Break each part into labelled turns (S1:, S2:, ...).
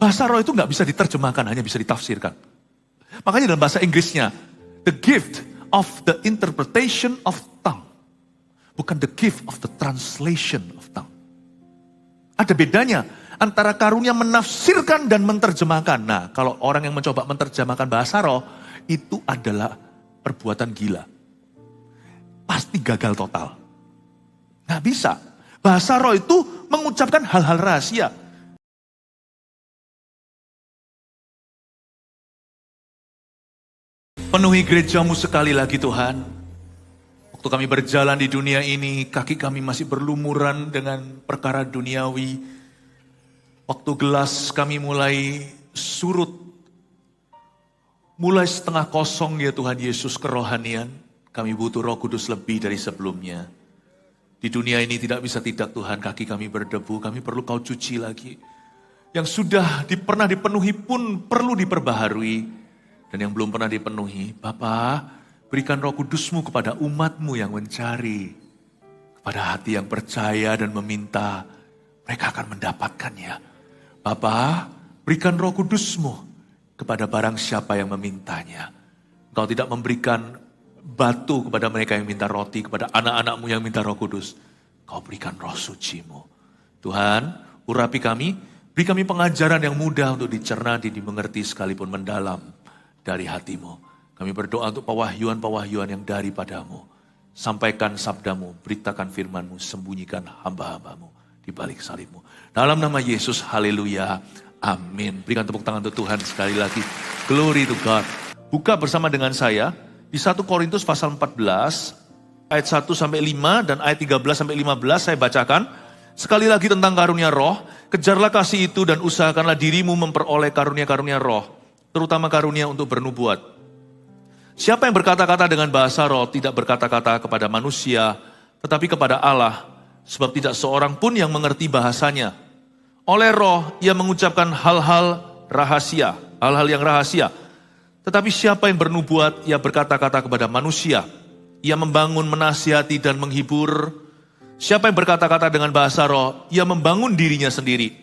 S1: Bahasa roh itu nggak bisa diterjemahkan, hanya bisa ditafsirkan. Makanya dalam bahasa Inggrisnya, the gift of the interpretation of tongue. Bukan the gift of the translation of tongue. Ada bedanya antara karunia menafsirkan dan menerjemahkan. Nah, kalau orang yang mencoba menerjemahkan bahasa roh, itu adalah perbuatan gila. Pasti gagal total. Nggak bisa. Bahasa roh itu mengucapkan hal-hal rahasia. Penuhi gerejamu sekali lagi Tuhan. Waktu kami berjalan di dunia ini, kaki kami masih berlumuran dengan perkara duniawi. Waktu gelas kami mulai surut, mulai setengah kosong ya Tuhan Yesus kerohanian. Kami butuh Roh Kudus lebih dari sebelumnya. Di dunia ini tidak bisa tidak Tuhan, kaki kami berdebu, kami perlu Kau cuci lagi. Yang sudah pernah dipenuhi pun perlu diperbaharui. Dan yang belum pernah dipenuhi, Bapa, berikan Roh Kudus-Mu kepada umat-Mu yang mencari. Kepada hati yang percaya dan meminta, mereka akan mendapatkannya. Bapa, berikan Roh Kudus-Mu kepada barang siapa yang memintanya. Engkau tidak memberikan batu kepada mereka yang minta roti, kepada anak-anak-Mu yang minta Roh Kudus. Kau berikan Roh Suci-Mu. Tuhan, urapi kami, beri kami pengajaran yang mudah untuk dicerna, dimengerti sekalipun mendalam dari hati-Mu. Kami berdoa untuk pewahyuan-pewahyuan yang daripada-Mu. Sampaikan sabda-Mu, beritakan firman-Mu, sembunyikan hamba-hamba-Mu di balik salib-Mu. Dalam nama Yesus, haleluya, amin. Berikan tepuk tangan untuk Tuhan sekali lagi. Glory to God. Buka bersama dengan saya di 1 Korintus pasal 14, ayat 1 sampai 5 dan ayat 13 sampai 15 saya bacakan. Sekali lagi tentang karunia roh, kejarlah kasih itu dan usahakanlah dirimu memperoleh karunia-karunia roh. Terutama karunia untuk bernubuat. Siapa yang berkata-kata dengan bahasa roh tidak berkata-kata kepada manusia, tetapi kepada Allah, sebab tidak seorang pun yang mengerti bahasanya. Oleh roh ia mengucapkan hal-hal rahasia, hal-hal yang rahasia. Tetapi siapa yang bernubuat, ia berkata-kata kepada manusia. Ia membangun, menasihati dan menghibur. Siapa yang berkata-kata dengan bahasa roh, ia membangun dirinya sendiri.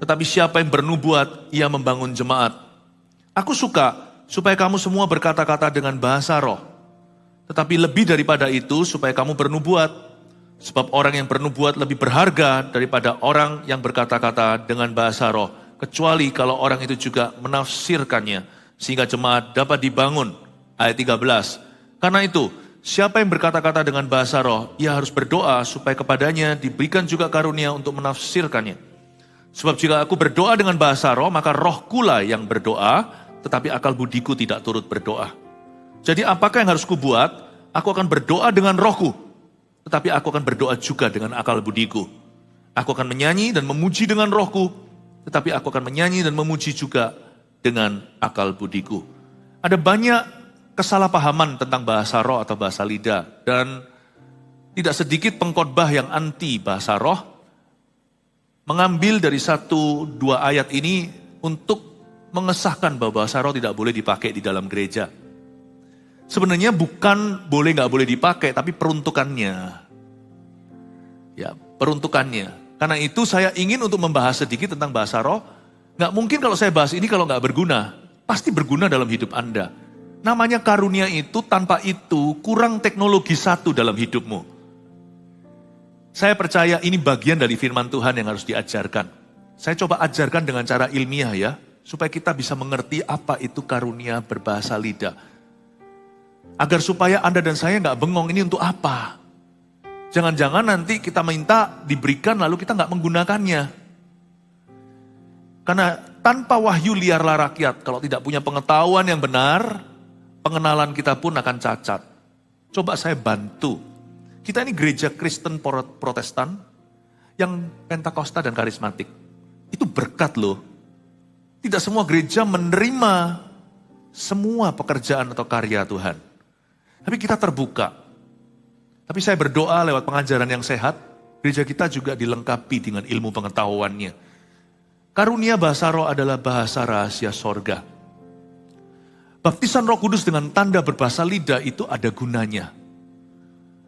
S1: Tetapi siapa yang bernubuat, ia membangun jemaat. Aku suka supaya kamu semua berkata-kata dengan bahasa roh. Tetapi lebih daripada itu supaya kamu bernubuat. Sebab orang yang bernubuat lebih berharga daripada orang yang berkata-kata dengan bahasa roh. Kecuali kalau orang itu juga menafsirkannya. Sehingga jemaat dapat dibangun. Ayat 13. Karena itu, siapa yang berkata-kata dengan bahasa roh, ia harus berdoa supaya kepadanya diberikan juga karunia untuk menafsirkannya. Sebab jika aku berdoa dengan bahasa roh, maka rohkulah yang berdoa, tetapi akal budiku tidak turut berdoa. Jadi apakah yang harus kubuat? Aku akan berdoa dengan rohku, tetapi aku akan berdoa juga dengan akal budiku. Aku akan menyanyi dan memuji dengan rohku, tetapi aku akan menyanyi dan memuji juga dengan akal budiku. Ada banyak kesalahpahaman tentang bahasa roh atau bahasa lidah, dan tidak sedikit pengkhotbah yang anti bahasa roh, mengambil dari 1-2 ayat ini untuk mengesahkan bahwa bahasa roh tidak boleh dipakai di dalam gereja. Sebenarnya bukan boleh nggak boleh dipakai, tapi peruntukannya. Ya, peruntukannya. Karena itu saya ingin untuk membahas sedikit tentang bahasa roh. Nggak mungkin kalau saya bahas ini kalau nggak berguna. Pasti berguna dalam hidup Anda. Namanya karunia itu, tanpa itu kurang teknologi satu dalam hidupmu. Saya percaya ini bagian dari firman Tuhan yang harus diajarkan. Saya coba ajarkan dengan cara ilmiah ya. Supaya kita bisa mengerti apa itu karunia berbahasa lidah. Agar supaya Anda dan saya nggak bengong, ini untuk apa? Jangan-jangan nanti kita minta diberikan lalu kita nggak menggunakannya. Karena tanpa wahyu liarlah rakyat. Kalau tidak punya pengetahuan yang benar, pengenalan kita pun akan cacat. Coba saya bantu. Kita ini gereja Kristen Protestan yang Pentakosta dan karismatik. Itu berkat loh. Tidak semua gereja menerima semua pekerjaan atau karya Tuhan. Tapi kita terbuka. Tapi saya berdoa lewat pengajaran yang sehat, gereja kita juga dilengkapi dengan ilmu pengetahuannya. Karunia bahasa roh adalah bahasa rahasia sorga. Baptisan Roh Kudus dengan tanda berbahasa lidah itu ada gunanya.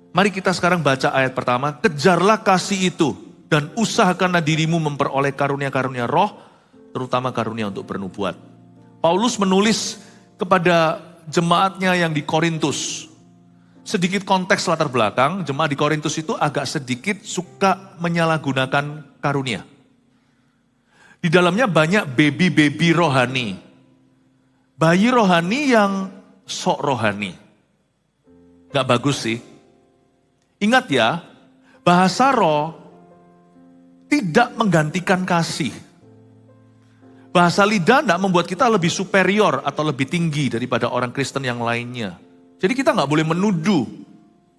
S1: Mari kita sekarang baca ayat pertama. Kejarlah kasih itu dan usahakanlah dirimu memperoleh karunia-karunia roh, terutama karunia untuk bernubuat. Paulus menulis kepada jemaatnya yang di Korintus. Sedikit konteks latar belakang, jemaat di Korintus itu agak sedikit suka menyalahgunakan karunia. Di dalamnya banyak baby-baby rohani. Bayi rohani yang sok rohani. Gak bagus sih. Ingat ya, bahasa roh tidak menggantikan kasih. Bahasa lidah tidak membuat kita lebih superior atau lebih tinggi daripada orang Kristen yang lainnya. Jadi kita nggak boleh menuduh.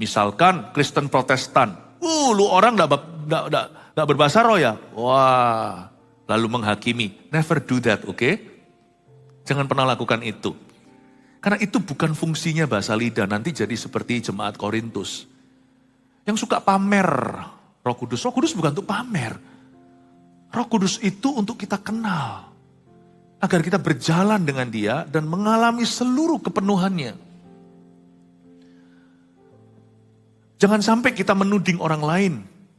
S1: Misalkan Kristen Protestan, lu orang nggak berbahasa roh ya? Wah, lalu menghakimi. Never do that, oke? Jangan pernah lakukan itu. Karena itu bukan fungsinya bahasa lidah. Nanti jadi seperti jemaat Korintus. Yang suka pamer Roh Kudus. Roh Kudus bukan untuk pamer. Roh Kudus itu untuk kita kenal. Agar kita berjalan dengan dia dan mengalami seluruh kepenuhannya. Jangan sampai kita menuding orang lain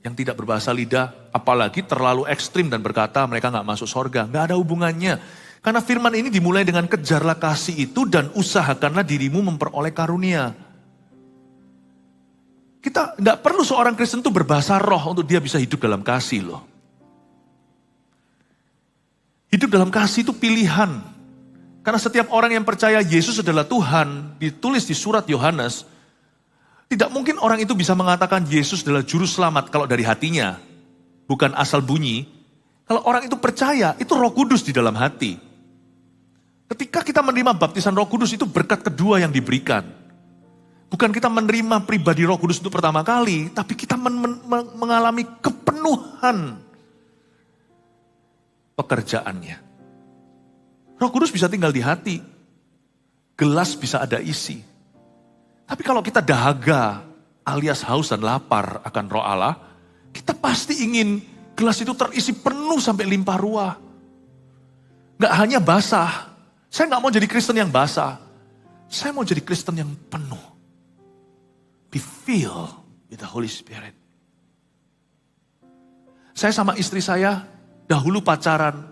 S1: yang tidak berbahasa lidah. Apalagi terlalu ekstrim dan berkata mereka gak masuk sorga. Gak ada hubungannya. Karena firman ini dimulai dengan kejarlah kasih itu dan usahakanlah dirimu memperoleh karunia. Kita gak perlu seorang Kristen itu berbahasa roh untuk dia bisa hidup dalam kasih loh. Hidup dalam kasih itu pilihan. Karena setiap orang yang percaya Yesus adalah Tuhan, ditulis di surat Yohanes, tidak mungkin orang itu bisa mengatakan Yesus adalah juru selamat kalau dari hatinya, bukan asal bunyi. Kalau orang itu percaya, itu Roh Kudus di dalam hati. Ketika kita menerima baptisan Roh Kudus, itu berkat kedua yang diberikan. Bukan kita menerima pribadi Roh Kudus itu pertama kali, tapi kita mengalami kepenuhan pekerjaannya. Roh Kudus bisa tinggal di hati. Gelas bisa ada isi. Tapi kalau kita dahaga alias haus dan lapar akan roh Allah, kita pasti ingin gelas itu terisi penuh sampai limpah ruah. Gak hanya basah. Saya gak mau jadi Kristen yang basah. Saya mau jadi Kristen yang penuh. Be filled with the Holy Spirit. Saya sama istri saya dahulu pacaran,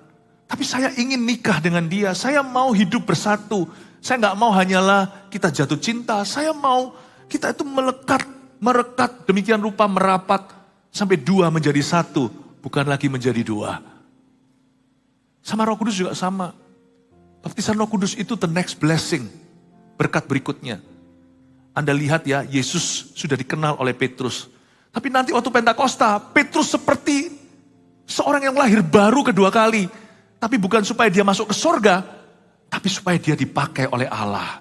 S1: tapi saya ingin nikah dengan dia. Saya mau hidup bersatu. Saya nggak mau hanyalah kita jatuh cinta. Saya mau kita itu merekat, demikian rupa merapat sampai dua menjadi satu, bukan lagi menjadi dua. Sama Roh Kudus juga sama. Baptisan Roh Kudus itu the next blessing, berkat berikutnya. Anda lihat ya, Yesus sudah dikenal oleh Petrus. Tapi nanti waktu Pentakosta, Petrus seperti seorang yang lahir baru kedua kali. Tapi bukan supaya dia masuk ke sorga, tapi supaya dia dipakai oleh Allah.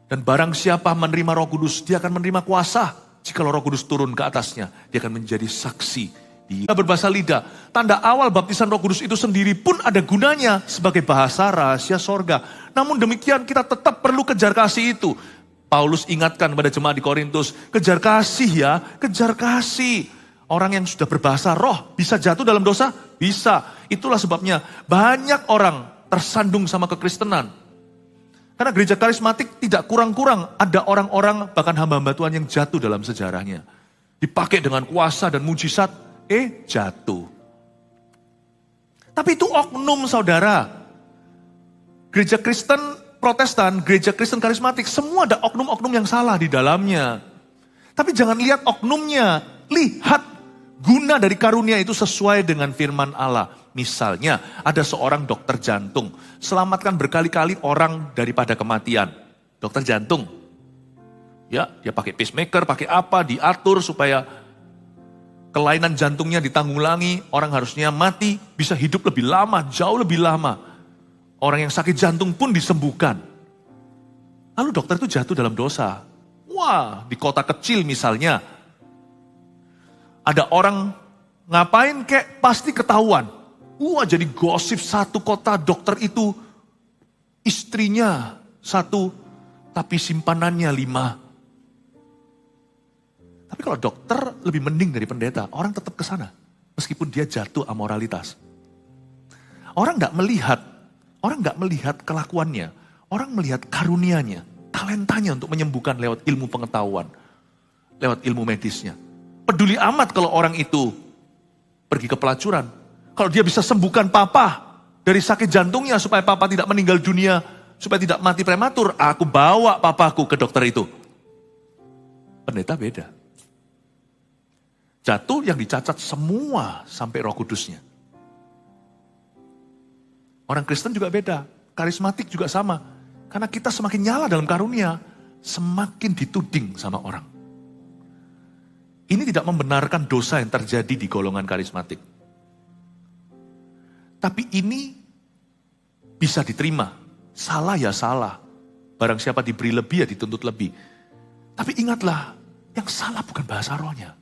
S1: Dan barang siapa menerima Roh Kudus, dia akan menerima kuasa. Jika Roh Kudus turun ke atasnya, dia akan menjadi saksi. Dia berbahasa lidah. Tanda awal baptisan Roh Kudus itu sendiri pun ada gunanya sebagai bahasa rahasia sorga. Namun demikian kita tetap perlu kejar kasih itu. Paulus ingatkan pada jemaat di Korintus, kejar kasih ya, kejar kasih. Orang yang sudah berbahasa roh bisa jatuh dalam dosa? Bisa. Itulah sebabnya banyak orang tersandung sama kekristenan. Karena gereja karismatik tidak kurang-kurang ada orang-orang bahkan hamba-hamba Tuhan yang jatuh dalam sejarahnya. Dipakai dengan kuasa dan mujizat, jatuh. Tapi itu oknum saudara. Gereja Kristen Protestan, gereja Kristen karismatik, semua ada oknum-oknum yang salah di dalamnya. Tapi jangan lihat oknumnya, lihat guna dari karunia itu sesuai dengan firman Allah. Misalnya ada seorang dokter jantung, selamatkan berkali-kali orang daripada kematian. Dokter jantung, ya dia pakai pacemaker, pakai apa, diatur supaya kelainan jantungnya ditanggulangi. Orang harusnya mati, bisa hidup lebih lama, jauh lebih lama. Orang yang sakit jantung pun disembuhkan. Lalu dokter itu jatuh dalam dosa. Wah, di kota kecil misalnya, ada orang ngapain kek pasti ketahuan. Wah, jadi gosip satu kota dokter itu istrinya 1, tapi simpanannya 5. Tapi kalau dokter lebih mending dari pendeta, orang tetap ke sana meskipun dia jatuh amoralitas. Orang nggak melihat kelakuannya, orang melihat karunianya, talentanya untuk menyembuhkan lewat ilmu pengetahuan, lewat ilmu medisnya. Peduli amat kalau orang itu pergi ke pelacuran. Kalau dia bisa sembuhkan papa, dari sakit jantungnya supaya papa tidak meninggal dunia, supaya tidak mati prematur. Aku bawa papaku ke dokter itu. Pendeta beda. Jatuh yang dicacat semua sampai Roh Kudusnya. Orang Kristen juga beda, karismatik juga sama. Karena kita semakin nyala dalam karunia, semakin dituding sama orang. Ini tidak membenarkan dosa yang terjadi di golongan karismatik. Tapi ini bisa diterima. Salah ya salah. Barang siapa diberi lebih ya dituntut lebih. Tapi ingatlah, yang salah bukan bahasa rohnya.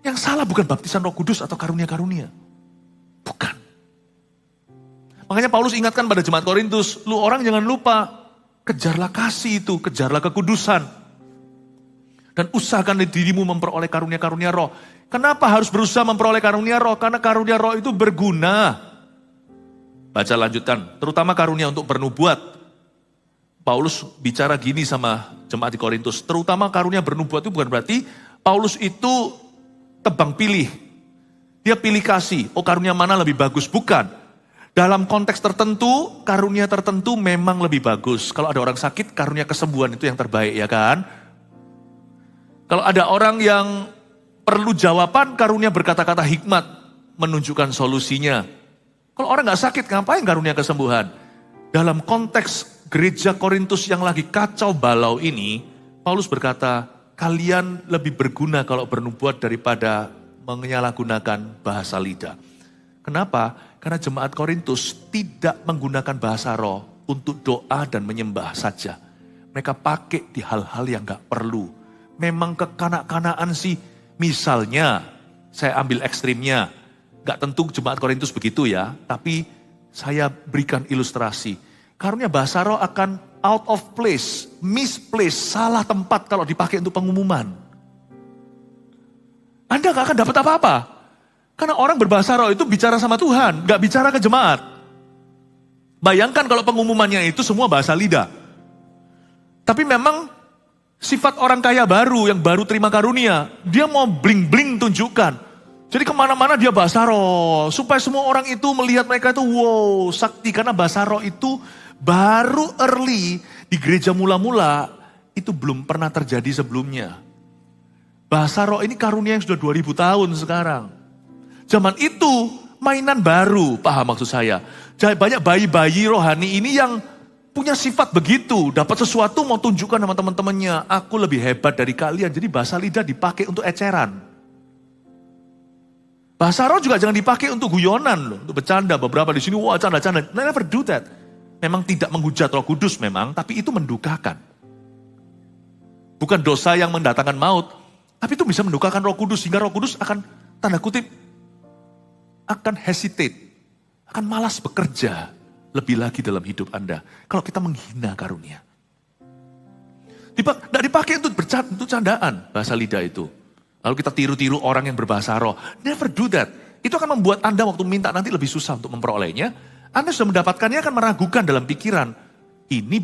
S1: Yang salah bukan baptisan Roh Kudus atau karunia-karunia. Bukan. Makanya Paulus ingatkan pada jemaat Korintus, lu orang jangan lupa, kejarlah kasih itu, kejarlah kekudusan. Dan usahakan dirimu memperoleh karunia-karunia roh. Kenapa harus berusaha memperoleh karunia roh? Karena karunia roh itu berguna. Baca lanjutkan, terutama karunia untuk bernubuat. Paulus bicara gini sama jemaat di Korintus, terutama karunia bernubuat itu bukan berarti Paulus itu tebang pilih. Dia pilih kasih, oh karunia mana lebih bagus, bukan. Dalam konteks tertentu, karunia tertentu memang lebih bagus. Kalau ada orang sakit, karunia kesembuhan itu yang terbaik, ya kan? Kalau ada orang yang perlu jawaban, karunia berkata-kata hikmat, menunjukkan solusinya. Kalau orang gak sakit, ngapain karunia kesembuhan? Dalam konteks gereja Korintus yang lagi kacau balau ini, Paulus berkata, kalian lebih berguna kalau bernubuat daripada menyalahgunakan bahasa lidah. Kenapa? Karena jemaat Korintus tidak menggunakan bahasa roh untuk doa dan menyembah saja. Mereka pakai di hal-hal yang gak perlu. Memang kekanak-kanaan sih. Misalnya, saya ambil ekstrimnya. Gak tentu jemaat Korintus begitu ya. Tapi saya berikan ilustrasi. Karunia bahasa roh akan out of place, misplaced, salah tempat kalau dipakai untuk pengumuman. Anda gak akan dapat apa-apa. Karena orang berbahasa roh itu bicara sama Tuhan, gak bicara ke jemaat. Bayangkan kalau pengumumannya itu semua bahasa lidah. Tapi memang sifat orang kaya baru, yang baru terima karunia, dia mau bling-bling tunjukkan. Jadi kemana-mana dia bahasa roh, supaya semua orang itu melihat mereka itu wow, sakti. Karena bahasa roh itu baru early di gereja mula-mula, itu belum pernah terjadi sebelumnya. Bahasa roh ini karunia yang sudah 2000 tahun sekarang. Zaman itu mainan baru, paham maksud saya. Banyak bayi-bayi rohani ini yang punya sifat begitu. Dapat sesuatu mau tunjukkan sama teman-temannya. Aku lebih hebat dari kalian. Jadi bahasa lidah dipakai untuk eceran. Bahasa roh juga jangan dipakai untuk guyonan loh. Untuk bercanda, beberapa di sini, wah canda-canda. Never do that. Memang tidak menghujat Roh Kudus memang, tapi itu mendukakan. Bukan dosa yang mendatangkan maut. Tapi itu bisa mendukakan Roh Kudus. Sehingga Roh Kudus akan, tanda kutip, akan hesitate, akan malas bekerja lebih lagi dalam hidup Anda. Kalau kita menghina karunia. Tidak dipakai untuk candaan bahasa lidah itu. Lalu kita tiru-tiru orang yang berbahasa roh. Never do that. Itu akan membuat Anda waktu minta nanti lebih susah untuk memperolehnya. Anda sudah mendapatkannya akan meragukan dalam pikiran. Ini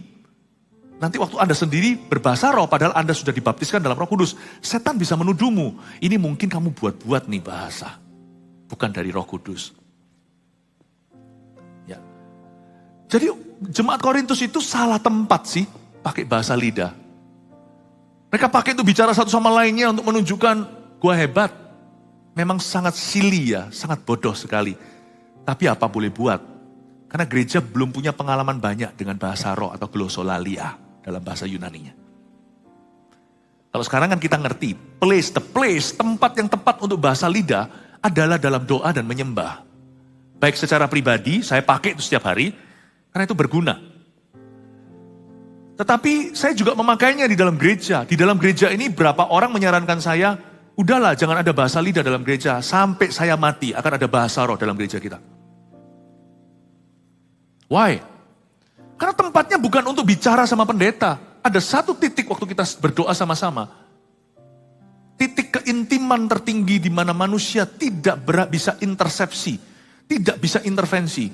S1: nanti waktu Anda sendiri berbahasa roh padahal Anda sudah dibaptiskan dalam Roh Kudus. Setan bisa menuduhmu. Ini mungkin kamu buat-buat nih bahasa. Bukan dari Roh Kudus. Ya. Jadi jemaat Korintus itu salah tempat sih pakai bahasa lidah. Mereka pakai itu bicara satu sama lainnya untuk menunjukkan gua hebat. Memang sangat silly ya, sangat bodoh sekali. Tapi apa boleh buat? Karena gereja belum punya pengalaman banyak dengan bahasa roh atau glossolalia dalam bahasa Yunaninya. Kalau sekarang kan kita ngerti, the place, tempat yang tepat untuk bahasa lidah adalah dalam doa dan menyembah. Baik secara pribadi, saya pakai itu setiap hari, karena itu berguna. Tetapi saya juga memakainya di dalam gereja. Di dalam gereja ini berapa orang menyarankan saya, udahlah jangan ada bahasa lidah dalam gereja, sampai saya mati akan ada bahasa roh dalam gereja kita. Why? Karena tempatnya bukan untuk bicara sama pendeta. Ada satu titik waktu kita berdoa sama-sama. Titik keintiman tertinggi di mana manusia tidak bisa intersepsi, tidak bisa intervensi.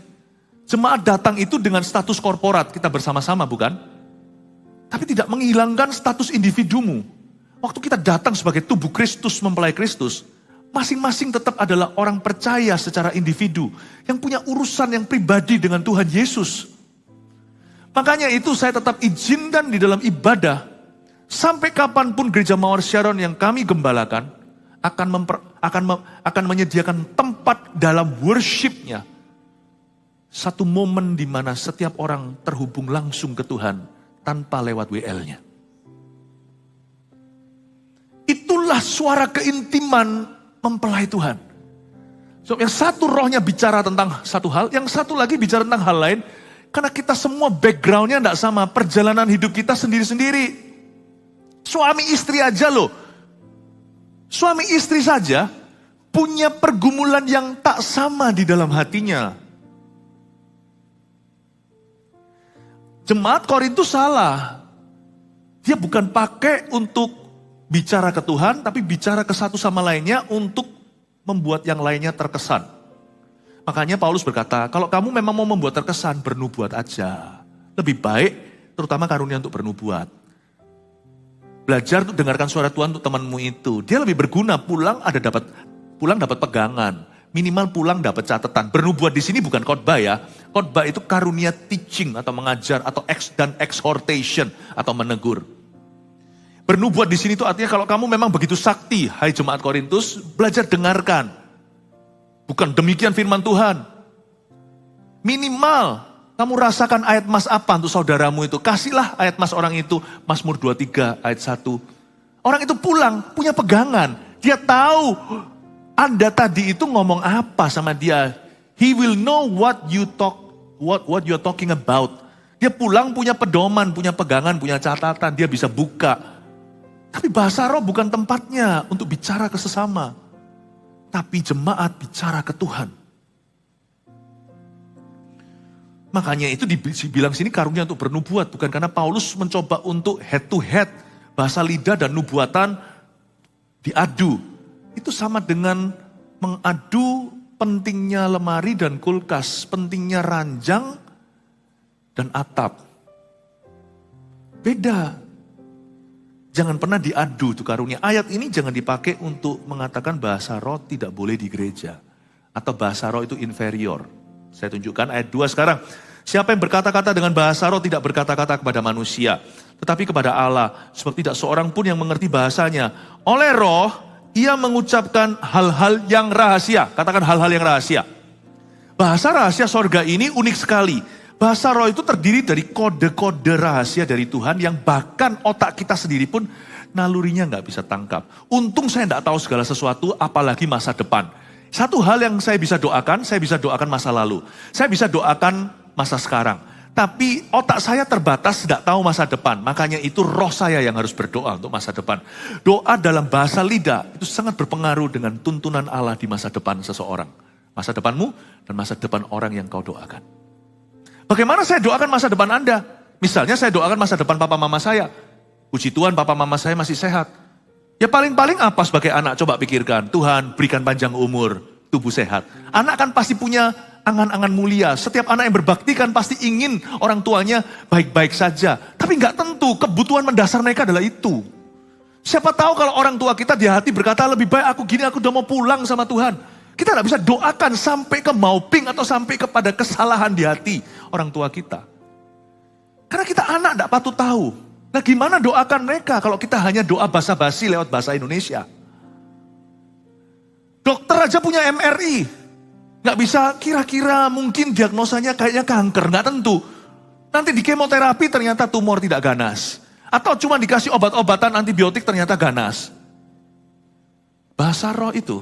S1: Jemaat datang itu dengan status korporat, kita bersama-sama bukan? Tapi tidak menghilangkan status individumu. Waktu kita datang sebagai tubuh Kristus, mempelai Kristus, masing-masing tetap adalah orang percaya secara individu. Yang punya urusan yang pribadi dengan Tuhan Yesus. Makanya itu saya tetap izinkan di dalam ibadah. Sampai kapanpun gereja Mawar Sharon yang kami gembalakan akan menyediakan tempat dalam worship-nya. Satu momen di mana setiap orang terhubung langsung ke Tuhan tanpa lewat WL-nya. Itulah suara keintiman mempelai Tuhan. So, yang satu rohnya bicara tentang satu hal, yang satu lagi bicara tentang hal lain. Karena kita semua background-nya tidak sama, perjalanan hidup kita sendiri-sendiri. Suami istri aja loh. Suami istri saja punya pergumulan yang tak sama di dalam hatinya. Jemaat Korintus salah. Dia bukan pakai untuk bicara ke Tuhan, tapi bicara ke satu sama lainnya untuk membuat yang lainnya terkesan. Makanya Paulus berkata, kalau kamu memang mau membuat terkesan, bernubuat aja. Lebih baik, terutama karunia untuk bernubuat. Belajar untuk dengarkan suara Tuhan untuk temanmu itu. Dia lebih berguna, pulang dapat pegangan. Minimal pulang dapat catatan. Bernubuat di sini bukan khotbah ya. Khotbah itu karunia teaching atau mengajar atau exhortation atau menegur. Bernubuat di sini itu artinya kalau kamu memang begitu sakti, hai jemaat Korintus, belajar dengarkan. Bukan demikian firman Tuhan. Minimal kamu rasakan ayat mas apa untuk saudaramu itu. Kasihlah ayat mas orang itu, Mazmur 23 ayat 1. Orang itu pulang punya pegangan. Dia tahu Anda tadi itu ngomong apa sama dia. He will know what you're talking about. Dia pulang punya pedoman, punya pegangan, punya catatan. Dia bisa buka. Tapi bahasa roh bukan tempatnya untuk bicara ke sesama. Tapi jemaat bicara ke Tuhan. Makanya itu dibilang sini karunia untuk bernubuat. Bukan karena Paulus mencoba untuk head to head. Bahasa lidah dan nubuatan diadu. Itu sama dengan mengadu pentingnya lemari dan kulkas, pentingnya ranjang dan atap. Beda. Jangan pernah diadu tuh karunia. Ayat ini jangan dipakai untuk mengatakan bahasa roh tidak boleh di gereja. Atau bahasa roh itu inferior. Saya tunjukkan ayat 2 sekarang. Siapa yang berkata-kata dengan bahasa roh tidak berkata-kata kepada manusia. Tetapi kepada Allah. Sebab tidak seorang pun yang mengerti bahasanya. Oleh roh, ia mengucapkan hal-hal yang rahasia. Katakan hal-hal yang rahasia. Bahasa rahasia sorga ini unik sekali. Bahasa roh itu terdiri dari kode-kode rahasia dari Tuhan yang bahkan otak kita sendiri pun nalurinya nggak bisa tangkap. Untung saya nggak tahu segala sesuatu, apalagi masa depan. Satu hal yang saya bisa doakan masa lalu. Saya bisa doakan masa sekarang. Tapi otak saya terbatas, tidak tahu masa depan. Makanya itu roh saya yang harus berdoa untuk masa depan. Doa dalam bahasa lidah itu sangat berpengaruh dengan tuntunan Allah di masa depan seseorang. Masa depanmu dan masa depan orang yang kau doakan. Bagaimana saya doakan masa depan Anda? Misalnya saya doakan masa depan papa mama saya. Puji Tuhan papa mama saya masih sehat. Ya paling-paling apa sebagai anak? Coba pikirkan. Tuhan berikan panjang umur, tubuh sehat. Anak kan pasti punya angan-angan mulia. Setiap anak yang berbakti kan pasti ingin orang tuanya baik-baik saja. Tapi nggak tentu kebutuhan mendasar mereka adalah itu. Siapa tahu kalau orang tua kita di hati berkata lebih baik aku gini, aku udah mau pulang sama Tuhan. Kita nggak bisa doakan sampai ke mauping atau sampai kepada kesalahan di hati orang tua kita. Karena kita anak nggak patut tahu. Nah gimana doakan mereka kalau kita hanya doa basa-basi lewat bahasa Indonesia? Dokter aja punya MRI. Nggak bisa kira-kira mungkin diagnosanya kayaknya kanker, nggak tentu. Nanti di kemoterapi ternyata tumor tidak ganas. Atau cuma dikasih obat-obatan antibiotik ternyata ganas. Bahasa roh itu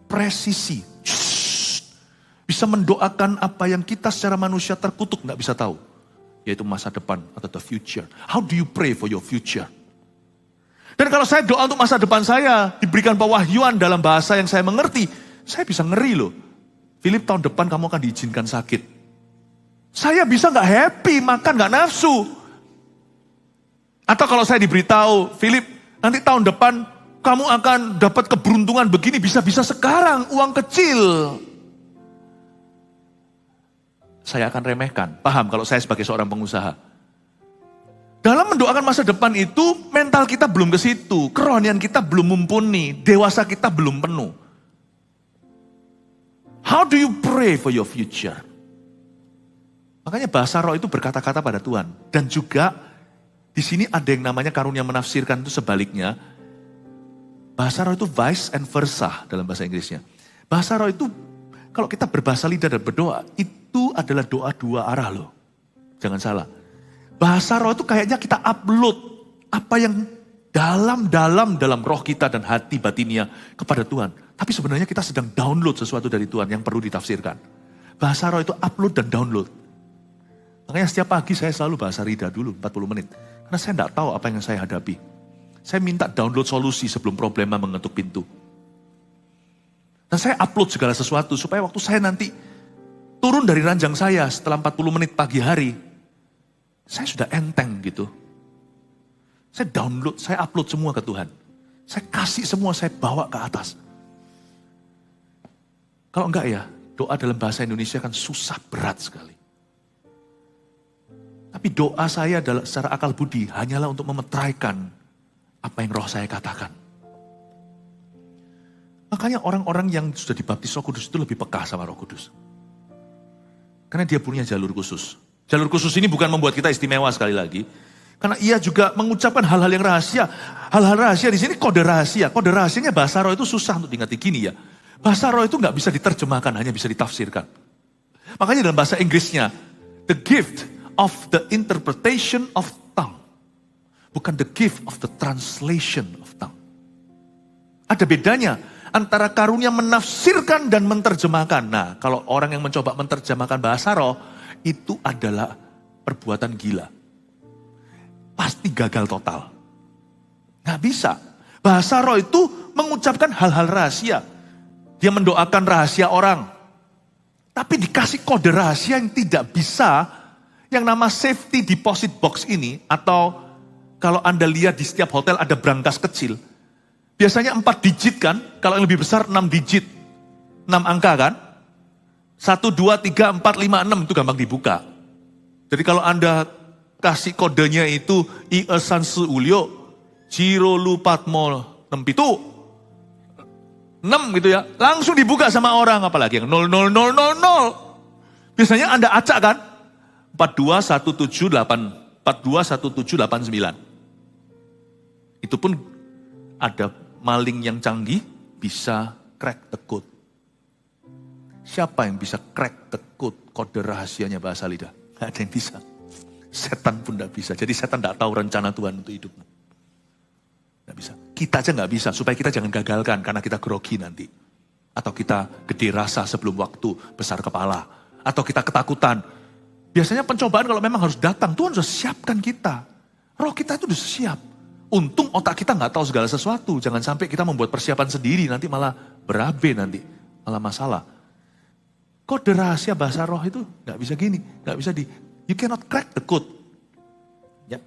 S1: presisi. Bisa mendoakan apa yang kita secara manusia terkutuk nggak bisa tahu. Yaitu masa depan atau the future. How do you pray for your future? Dan kalau saya doa untuk masa depan saya, diberikan pewahyuan dalam bahasa yang saya mengerti, saya bisa ngeri loh. Philip tahun depan kamu akan diizinkan sakit. Saya bisa nggak happy, makan nggak nafsu. Atau kalau saya diberitahu, Philip nanti tahun depan kamu akan dapat keberuntungan begini, bisa-bisa sekarang, uang kecil. Saya akan remehkan, paham kalau saya sebagai seorang pengusaha. Dalam mendoakan masa depan itu, mental kita belum ke situ, kerohanian kita belum mumpuni, dewasa kita belum penuh. How do you pray for your future? Makanya bahasa roh itu berkata-kata pada Tuhan. Dan juga di sini ada yang namanya karunia menafsirkan, itu sebaliknya. Bahasa roh itu vice and versa dalam bahasa Inggrisnya. Bahasa roh itu kalau kita berbahasa lidah dan berdoa, itu adalah doa dua arah loh. Jangan salah. Bahasa roh itu kayaknya kita upload apa yang dalam roh kita dan hati batinnya kepada Tuhan. Tapi sebenarnya kita sedang download sesuatu dari Tuhan yang perlu ditafsirkan. Bahasa roh itu upload dan download. Makanya setiap pagi saya selalu bahasa lidah dulu 40 menit. Karena saya tidak tahu apa yang saya hadapi. Saya minta download solusi sebelum problema mengetuk pintu. Dan saya upload segala sesuatu supaya waktu saya nanti turun dari ranjang saya setelah 40 menit pagi hari, saya sudah enteng gitu. Saya download, saya upload semua ke Tuhan. Saya kasih semua, saya bawa ke atas. Kalau enggak ya, doa dalam bahasa Indonesia kan susah, berat sekali. Tapi doa saya secara akal budi hanyalah untuk memetraikan apa yang roh saya katakan. Makanya orang-orang yang sudah dibaptis Roh Kudus itu lebih peka sama Roh Kudus. Karena dia punya jalur khusus. Jalur khusus ini bukan membuat kita istimewa sekali lagi. Karena ia juga mengucapkan hal-hal yang rahasia. Hal-hal rahasia di sini kode rahasia. Kode rahasianya bahasa roh itu susah untuk diingat gini ya. Bahasa roh itu nggak bisa diterjemahkan, hanya bisa ditafsirkan. Makanya dalam bahasa Inggrisnya, the gift of the interpretation of tongue. Bukan the gift of the translation of tongue. Ada bedanya antara karunia menafsirkan dan menerjemahkan. Nah, kalau orang yang mencoba menerjemahkan bahasa roh, itu adalah perbuatan gila. Pasti gagal total. Nggak bisa. Bahasa roh itu mengucapkan hal-hal rahasia. Dia mendoakan rahasia orang. Tapi dikasih kode rahasia yang tidak bisa, yang nama safety deposit box ini, atau kalau Anda lihat di setiap hotel ada brankas kecil, biasanya 4 digit kan, kalau yang lebih besar 6 digit, 6 angka kan, 1, 2, 3, 4, 5, 6 itu gampang dibuka. Jadi kalau Anda kasih kodenya itu I Sansu Ulyo, Ciro Lupatmo 6 gitu ya, langsung dibuka sama orang, apalagi yang 00000. Biasanya Anda acak kan, 421789. Itu pun ada maling yang canggih bisa crack the code. Siapa yang bisa crack the code kode rahasianya bahasa lidah? Gak ada yang bisa. Setan pun gak bisa. Jadi setan gak tahu rencana Tuhan untuk hidupmu. Gak bisa. Kita aja gak bisa supaya kita jangan gagalkan karena kita grogi nanti. Atau kita gede rasa sebelum waktu, besar kepala. Atau kita ketakutan. Biasanya pencobaan kalau memang harus datang, Tuhan sudah siapkan kita. Roh kita itu sudah siap. Untung otak kita gak tahu segala sesuatu. Jangan sampai kita membuat persiapan sendiri, nanti malah berabe nanti. Malah masalah. Kode rahasia bahasa roh itu gak bisa gini. Gak bisa you cannot crack the code. Ya.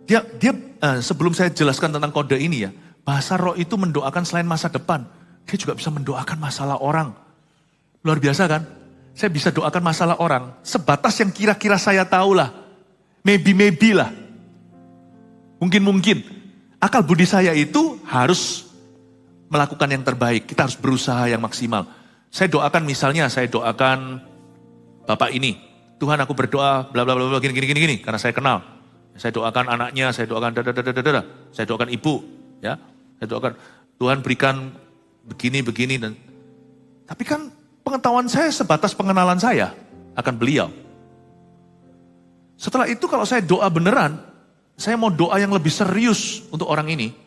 S1: Dia sebelum saya jelaskan tentang kode ini ya. Bahasa roh itu mendoakan selain masa depan. Dia juga bisa mendoakan masalah orang. Luar biasa kan? Saya bisa doakan masalah orang. Sebatas yang kira-kira saya tahu lah. Maybe lah. Mungkin. Akal budi saya itu harus melakukan yang terbaik. Kita harus berusaha yang maksimal. Saya doakan misalnya, saya doakan Bapak ini. Tuhan aku berdoa bla bla bla gini. Karena saya kenal. Saya doakan anaknya, saya doakan Saya doakan ibu. Ya, saya doakan Tuhan berikan begini. Tapi kan pengetahuan saya sebatas pengenalan saya akan beliau. Setelah itu kalau saya doa beneran, saya mau doa yang lebih serius untuk orang ini.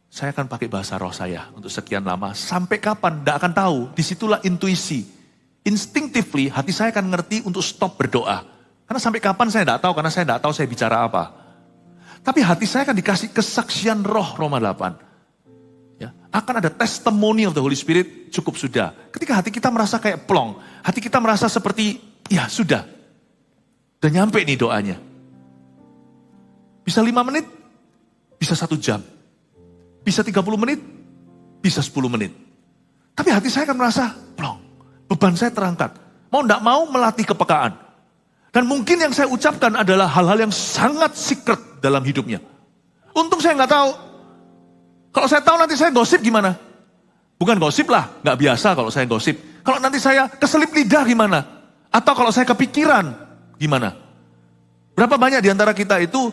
S1: Saya akan pakai bahasa roh saya untuk sekian lama. Sampai kapan? Tidak akan tahu. Disitulah intuisi. Instinctively hati saya akan ngerti untuk stop berdoa. Karena sampai kapan saya tidak tahu. Karena saya tidak tahu saya bicara apa. Tapi hati saya akan dikasih kesaksian roh Roma 8. Ya, akan ada testimony of the Holy Spirit, cukup sudah. Ketika hati kita merasa kayak plong. Hati kita merasa seperti, ya sudah. Udah nyampe nih doanya. Bisa 5 menit, bisa 1 jam. Bisa 30 menit, bisa 10 menit. Tapi hati saya akan merasa plong. Beban saya terangkat. Mau enggak mau melatih kepekaan. Dan mungkin yang saya ucapkan adalah hal-hal yang sangat secret dalam hidupnya. Untung saya nggak tahu. Kalau saya tahu nanti saya gosip gimana? Bukan gosip lah, nggak biasa kalau saya gosip. Kalau nanti saya keselip lidah gimana? Atau kalau saya kepikiran gimana? Berapa banyak di antara kita itu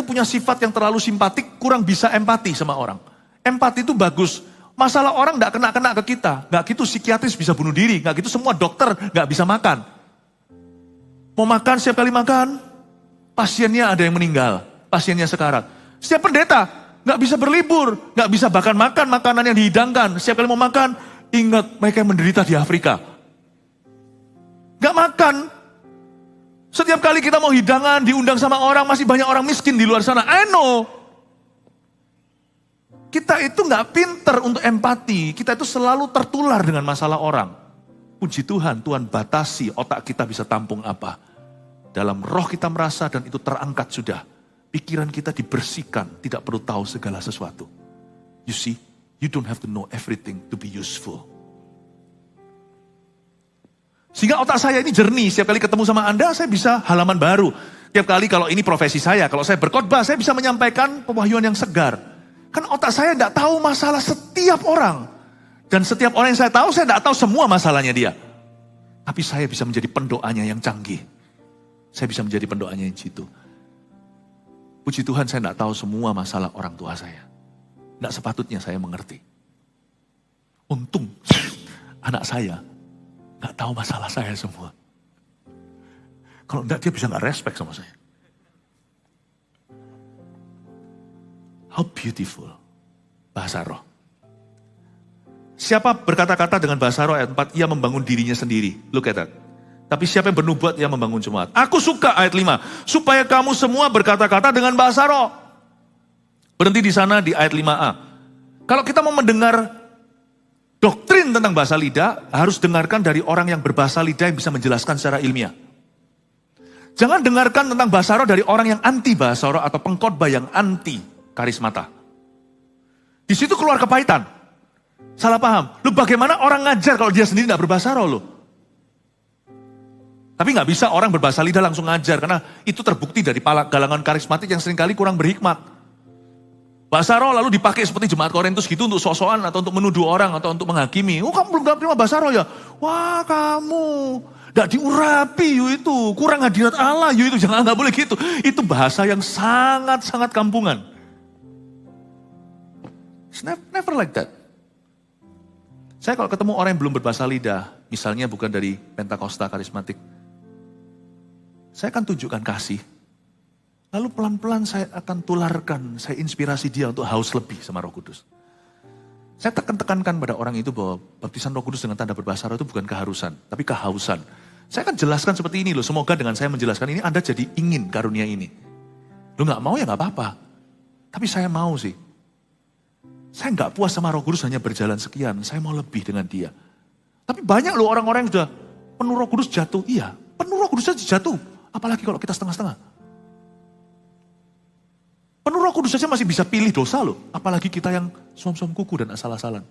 S1: punya sifat yang terlalu simpatik, kurang bisa empati sama orang. Empati itu bagus. Masalah orang nggak kena-kena ke kita. Nggak gitu psikiatris bisa bunuh diri. Nggak gitu semua dokter nggak bisa makan. Mau makan setiap kali makan, pasiennya ada yang meninggal. Pasiennya sekarat. Setiap pendeta nggak bisa berlibur. Nggak bisa bahkan makan makanan yang dihidangkan. Setiap kali mau makan, ingat mereka yang menderita di Afrika. Nggak makan. Setiap kali kita mau hidangan, diundang sama orang, masih banyak orang miskin di luar sana. I know. Kita itu nggak pinter untuk empati. Kita itu selalu tertular dengan masalah orang. Puji Tuhan, Tuhan batasi otak kita bisa tampung apa. Dalam roh kita merasa dan itu terangkat sudah. Pikiran kita dibersihkan, tidak perlu tahu segala sesuatu. You see, you don't have to know everything to be useful. Sehingga otak saya ini jernih, setiap kali ketemu sama Anda, saya bisa halaman baru. Tiap kali kalau ini profesi saya, kalau saya berkhotbah, saya bisa menyampaikan pewahyuan yang segar. Kan otak saya tidak tahu masalah setiap orang. Dan setiap orang yang saya tidak tahu semua masalahnya dia. Tapi saya bisa menjadi pendoanya yang canggih. Saya bisa menjadi pendoanya yang jitu. Puji Tuhan saya tidak tahu semua masalah orang tua saya. Tidak sepatutnya saya mengerti. Untung anak saya nggak tahu masalah saya semua. Kalau enggak dia bisa nggak respect sama saya. How beautiful bahasa roh. Siapa berkata-kata dengan bahasa roh ayat 4, ia membangun dirinya sendiri. Look at that. Tapi siapa yang bernubuat, ia membangun jemaat. Aku suka ayat 5, supaya kamu semua berkata-kata dengan bahasa roh. Berhenti di sana di ayat 5a. Kalau kita mau mendengar doktrin tentang bahasa lidah, harus dengarkan dari orang yang berbahasa lidah yang bisa menjelaskan secara ilmiah. Jangan dengarkan tentang bahasa roh dari orang yang anti bahasa roh atau pengkhotbah yang anti karismata. Di situ keluar kepahitan. Salah paham. Lu bagaimana orang ngajar kalau dia sendiri tidak berbahasa roh lu? Tapi nggak bisa orang berbahasa lidah langsung ngajar. Karena itu terbukti dari galangan karismatik yang seringkali kurang berhikmat. Bahasa roh lalu dipakai seperti jemaat Korintus gitu untuk sok-sokan atau untuk menuduh orang atau untuk menghakimi. Oh kamu belum dapat terima bahasa roh ya? Wah kamu gak diurapi itu. Kurang hadirat Allah itu. Jangan, gak boleh gitu. Itu bahasa yang sangat-sangat kampungan. It's never like that. Saya kalau ketemu orang yang belum berbahasa lidah, misalnya bukan dari Pentakosta karismatik, saya akan tunjukkan kasih. Lalu pelan-pelan saya akan tularkan, saya inspirasi dia untuk haus lebih sama Roh Kudus. Saya tekankan pada orang itu bahwa baptisan Roh Kudus dengan tanda berbahasa roh itu bukan keharusan, tapi kehausan. Saya akan jelaskan seperti ini loh, semoga dengan saya menjelaskan ini Anda jadi ingin karunia ini. Lu gak mau ya gak apa-apa, tapi saya mau sih. Saya gak puas sama Roh Kudus hanya berjalan sekian, saya mau lebih dengan dia. Tapi banyak loh orang-orang yang sudah penuh Roh Kudus jatuh, iya penuh Roh Kudus saja jatuh, apalagi kalau kita setengah-setengah. Penuh Roh Kudus saja masih bisa pilih dosa loh. Apalagi kita yang suam-suam kuku dan asal-asalan.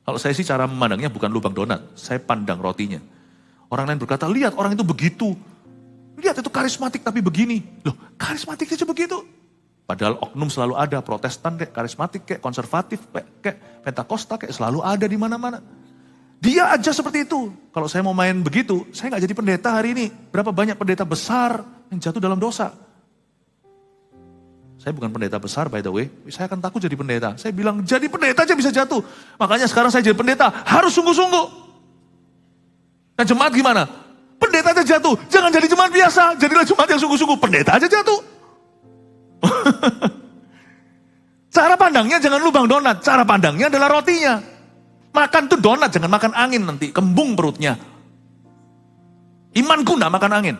S1: Kalau saya sih cara memandangnya bukan lubang donat. Saya pandang rotinya. Orang lain berkata, lihat orang itu begitu. Lihat itu karismatik tapi begini. Loh karismatik saja begitu. Padahal oknum selalu ada. Protestan kayak karismatik kayak konservatif kayak Pentakosta kayak selalu ada di mana-mana. Dia aja seperti itu. Kalau saya mau main begitu, saya gak jadi pendeta hari ini. Berapa banyak pendeta besar yang jatuh dalam dosa. Saya bukan pendeta besar by the way, saya akan takut jadi pendeta. Saya bilang jadi pendeta aja bisa jatuh. Makanya sekarang saya jadi pendeta harus sungguh-sungguh. Nah jemaat gimana? Pendeta aja jatuh, jangan jadi jemaat biasa. Jadilah jemaat yang sungguh-sungguh, pendeta aja jatuh. Cara pandangnya jangan lubang donat, cara pandangnya adalah rotinya. Makan tuh donat, jangan makan angin nanti, kembung perutnya. Imanku gak makan angin.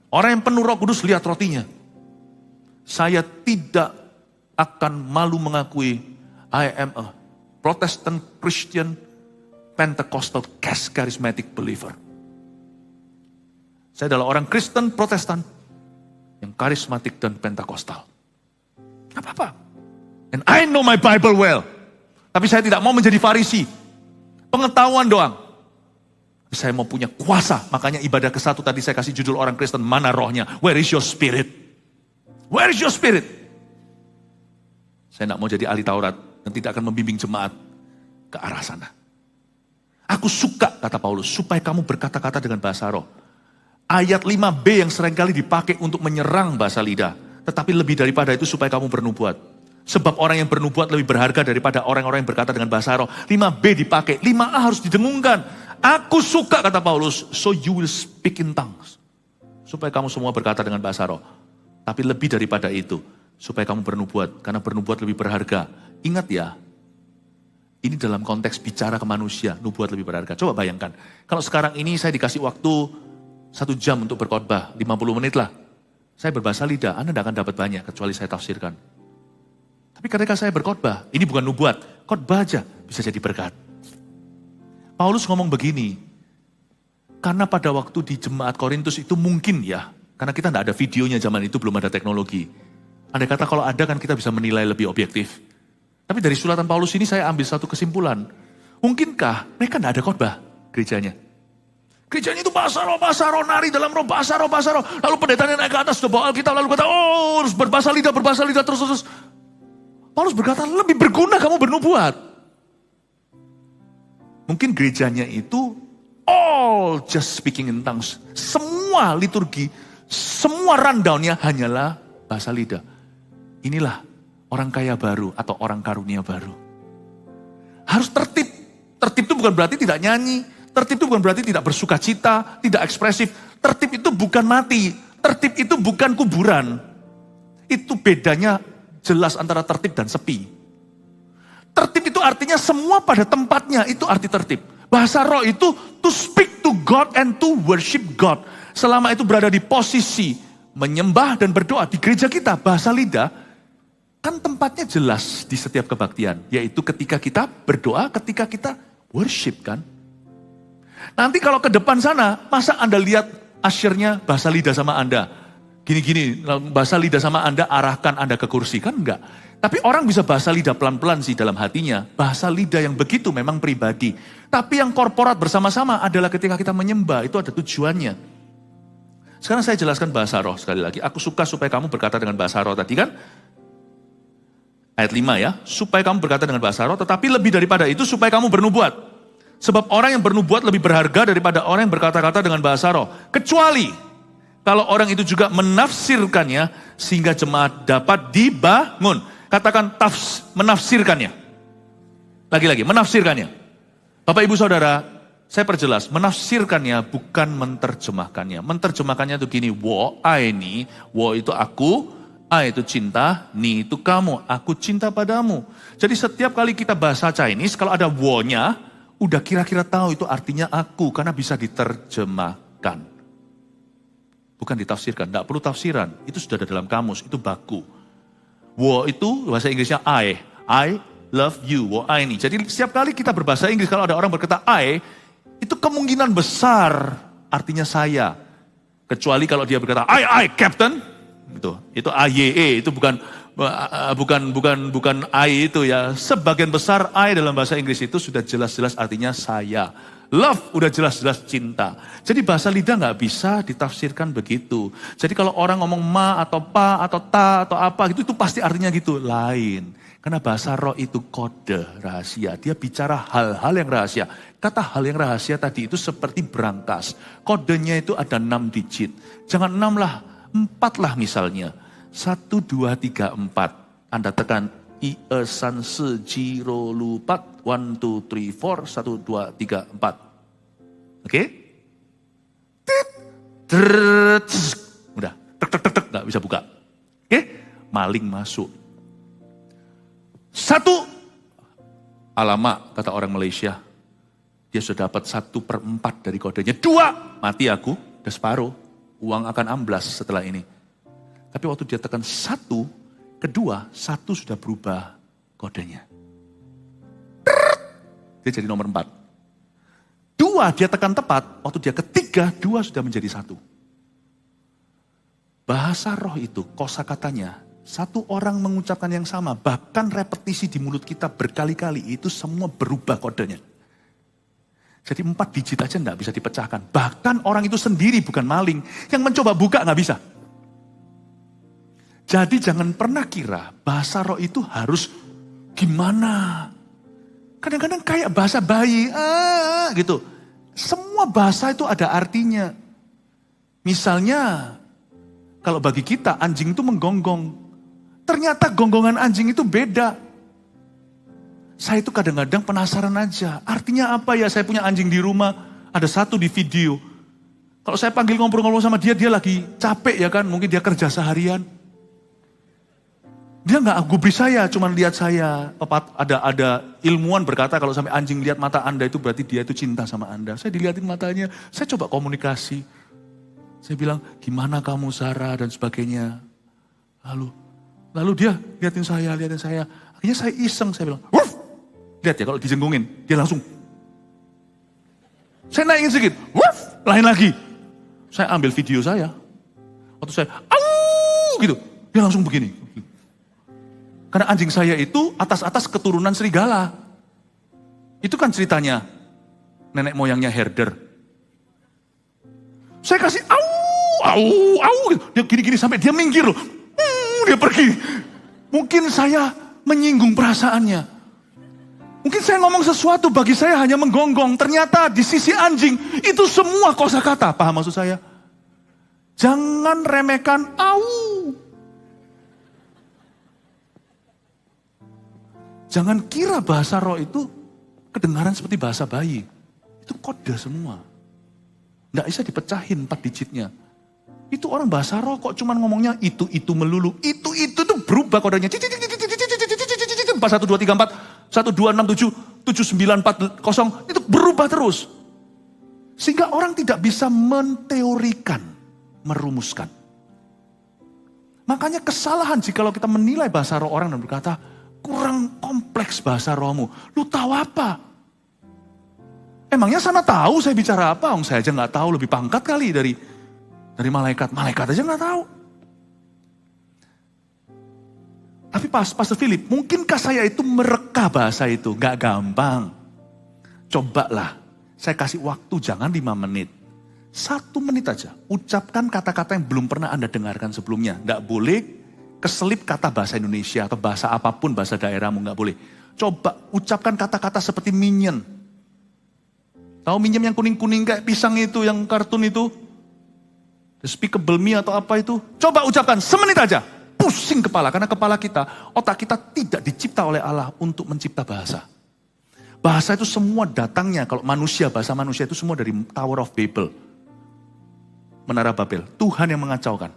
S1: Orang yang penuh Roh Kudus lihat rotinya. Saya tidak akan malu mengakui I am a Protestant Christian Pentecostal charismatic believer. Saya adalah orang Kristen Protestan yang karismatik dan Pentakostal. Gak apa-apa. And I know my Bible well. Tapi saya tidak mau menjadi Farisi. Pengetahuan doang. Saya mau punya kuasa, makanya ibadah ke-1 tadi saya kasih judul orang Kristen, mana rohnya? Where is your spirit? Where is your spirit? Saya tidak mau jadi ahli Taurat dan tidak akan membimbing jemaat ke arah sana. Aku suka, kata Paulus, supaya kamu berkata-kata dengan bahasa roh. Ayat 5b yang seringkali dipakai untuk menyerang bahasa lidah. Tetapi lebih daripada itu supaya kamu bernubuat. Sebab orang yang bernubuat lebih berharga daripada orang-orang yang berkata dengan bahasa roh. 5b dipakai, 5a harus didengungkan. Aku suka, kata Paulus, so you will speak in tongues. Supaya kamu semua berkata dengan bahasa roh. Tapi lebih daripada itu, supaya kamu bernubuat. Karena bernubuat lebih berharga. Ingat ya, ini dalam konteks bicara ke manusia, nubuat lebih berharga. Coba bayangkan, kalau sekarang ini saya dikasih waktu 1 jam untuk berkhotbah, 50 menit lah. Saya berbahasa lidah, Anda tidak akan dapat banyak kecuali saya tafsirkan. Tapi ketika saya berkhotbah, ini bukan nubuat, khotbah aja bisa jadi berkat. Paulus ngomong begini, karena pada waktu di jemaat Korintus itu mungkin ya, karena kita tidak ada videonya zaman itu, belum ada teknologi. Andai kata kalau ada kan kita bisa menilai lebih objektif. Tapi dari suratan Paulus ini saya ambil satu kesimpulan. Mungkinkah mereka tidak ada khotbah gerejanya? Gerejanya itu bahasa roh, nari dalam roh, bahasa roh. Lalu pendetanya naik ke atas, sudah bawa Alkitab, lalu kata, oh harus berbahasa lidah, terus. Paulus berkata, lebih berguna kamu bernubuat. Mungkin gerejanya itu all just speaking in tongues. Semua liturgi, semua rundownnya hanyalah bahasa lidah. Inilah orang kaya baru atau orang karunia baru. Harus tertib. Tertib itu bukan berarti tidak nyanyi. Tertib itu bukan berarti tidak bersuka cita, tidak ekspresif. Tertib itu bukan mati. Tertib itu bukan kuburan. Itu bedanya jelas antara tertib dan sepi. Tertib itu artinya semua pada tempatnya, itu arti tertib. Bahasa roh itu to speak to God and to worship God. Selama itu berada di posisi menyembah dan berdoa di gereja kita, bahasa lidah, kan tempatnya jelas di setiap kebaktian. Yaitu ketika kita berdoa, ketika kita worship kan. Nanti kalau ke depan sana, masa Anda lihat asyirnya bahasa lidah sama Anda. Gini-gini, bahasa lidah sama Anda, arahkan Anda ke kursi, kan enggak. Tapi orang bisa bahasa lidah pelan-pelan sih dalam hatinya. Bahasa lidah yang begitu memang pribadi. Tapi yang korporat bersama-sama adalah ketika kita menyembah, itu ada tujuannya. Sekarang saya jelaskan bahasa roh sekali lagi. Aku suka supaya kamu berkata dengan bahasa roh tadi kan. Ayat 5 ya, supaya kamu berkata dengan bahasa roh, tetapi lebih daripada itu supaya kamu bernubuat. Sebab orang yang bernubuat lebih berharga daripada orang yang berkata-kata dengan bahasa roh. Kecuali kalau orang itu juga menafsirkannya sehingga jemaat dapat dibangun. Katakan menafsirkannya. Lagi-lagi, menafsirkannya. Bapak Ibu Saudara, saya perjelas, menafsirkannya bukan menerjemahkannya. Menerjemahkannya itu gini, wo, I ini, wo itu aku, I itu cinta, ni itu kamu, aku cinta padamu. Jadi setiap kali kita bahasa Chinese, kalau ada wo-nya, udah kira-kira tahu itu artinya aku, karena bisa diterjemahkan. Bukan ditafsirkan, tidak perlu tafsiran, itu sudah ada dalam kamus, itu baku. Wo itu bahasa Inggrisnya I love you, wo I ini. Jadi setiap kali kita berbahasa Inggris, kalau ada orang berkata I, itu kemungkinan besar artinya saya. Kecuali kalau dia berkata I captain, itu AYE, itu bukan I itu ya. Sebagian besar I dalam bahasa Inggris itu sudah jelas-jelas artinya saya. Love udah jelas-jelas cinta. Jadi bahasa lidah nggak bisa ditafsirkan begitu. Jadi kalau orang ngomong ma atau pa atau ta atau apa gitu, itu pasti artinya gitu. Lain. Karena bahasa roh itu kode rahasia. Dia bicara hal-hal yang rahasia. Kata hal yang rahasia tadi itu seperti berangkas. Kodenya itu ada 6 digit. Jangan 6 lah, 4 lah misalnya. 1, 2, 3, 4. Anda tekan I, E, San, Se, Ji, Ro, Lu, Pat. 1, 2, 3, 4. 1, 2, 3, 4. Oke? Udah. Tek, gak bisa buka. Oke? Maling masuk. 1. Alamak, kata orang Malaysia. Dia sudah dapat 1/4 dari kodenya. 2. Mati aku. Udah separuh. Uang akan amblas setelah ini. Tapi waktu dia tekan 1. Kedua, 1 sudah berubah kodenya. Dia jadi nomor 4. 2 dia tekan tepat, waktu dia ketiga, 2 sudah menjadi 1. Bahasa roh itu, kosakatanya, 1 orang mengucapkan yang sama, bahkan repetisi di mulut kita berkali-kali, itu semua berubah kodenya. Jadi 4 digit aja enggak bisa dipecahkan. Bahkan orang itu sendiri bukan maling. Yang mencoba buka nggak bisa. Jadi jangan pernah kira bahasa roh itu harus gimana. Kadang-kadang kayak bahasa bayi, gitu. Semua bahasa itu ada artinya. Misalnya, kalau bagi kita anjing itu menggonggong. Ternyata gonggongan anjing itu beda. Saya itu kadang-kadang penasaran aja. Artinya apa ya, saya punya anjing di rumah. Ada satu di video. Kalau saya panggil ngobrol-ngobrol sama dia, dia lagi capek ya kan. Mungkin dia kerja seharian. Dia nggak gubris saya, cuma lihat saya. Ada ilmuwan berkata kalau sampai anjing lihat mata Anda itu berarti dia itu cinta sama Anda. Saya dilihatin matanya, saya coba komunikasi. Saya bilang, gimana kamu Sarah dan sebagainya. Lalu dia lihatin saya. Akhirnya saya iseng, saya bilang, wuff! Lihat ya kalau dijenggungin, dia langsung. Saya naikin sedikit, wuff! Lain lagi. Saya ambil video saya. Waktu saya, au! Gitu, dia langsung begini. Karena anjing saya itu atas keturunan serigala. Itu kan ceritanya nenek moyangnya herder. Saya kasih au gitu. Dia gini-gini sampai dia minggir loh. Dia pergi. Mungkin saya menyinggung perasaannya. Mungkin saya ngomong sesuatu bagi saya hanya menggonggong. Ternyata di sisi anjing itu semua kosakata. Paham maksud saya? Jangan remehkan au. Jangan kira bahasa roh itu kedengaran seperti bahasa bayi. Itu kode semua. Nggak bisa dipecahin 4 digitnya. Itu orang bahasa roh kok cuman ngomongnya itu melulu. Itu tuh berubah kodenya. 4, 1, 2, 3, 4, 1, 2, 6, 7, 7, 9, 4, 0. Itu berubah terus. Sehingga orang tidak bisa menteorikan, merumuskan. Makanya kesalahan jikalau kita menilai bahasa roh orang dan berkata, kurang kompleks bahasa rohmu. Lu tahu apa? Emangnya sana tahu saya bicara apa? Saya aja nggak tahu, lebih pangkat kali dari malaikat. Malaikat aja nggak tahu. Tapi Pastor Philip, mungkinkah saya itu mereka bahasa itu? Nggak gampang. Cobalah, saya kasih waktu jangan 5 menit. 1 menit aja, ucapkan kata-kata yang belum pernah Anda dengarkan sebelumnya. Nggak boleh keselip kata bahasa Indonesia atau bahasa apapun, bahasa daerahmu, nggak boleh. Coba ucapkan kata-kata seperti minion. Tahu minion yang kuning-kuning kayak pisang itu, yang kartun itu? Despicable Me atau apa itu? Coba ucapkan semenit aja. Pusing kepala, karena kepala kita, otak kita tidak dicipta oleh Allah untuk mencipta bahasa. Bahasa itu semua datangnya, kalau manusia, bahasa manusia itu semua dari Tower of Babel. Menara Babel. Tuhan yang mengacaukan.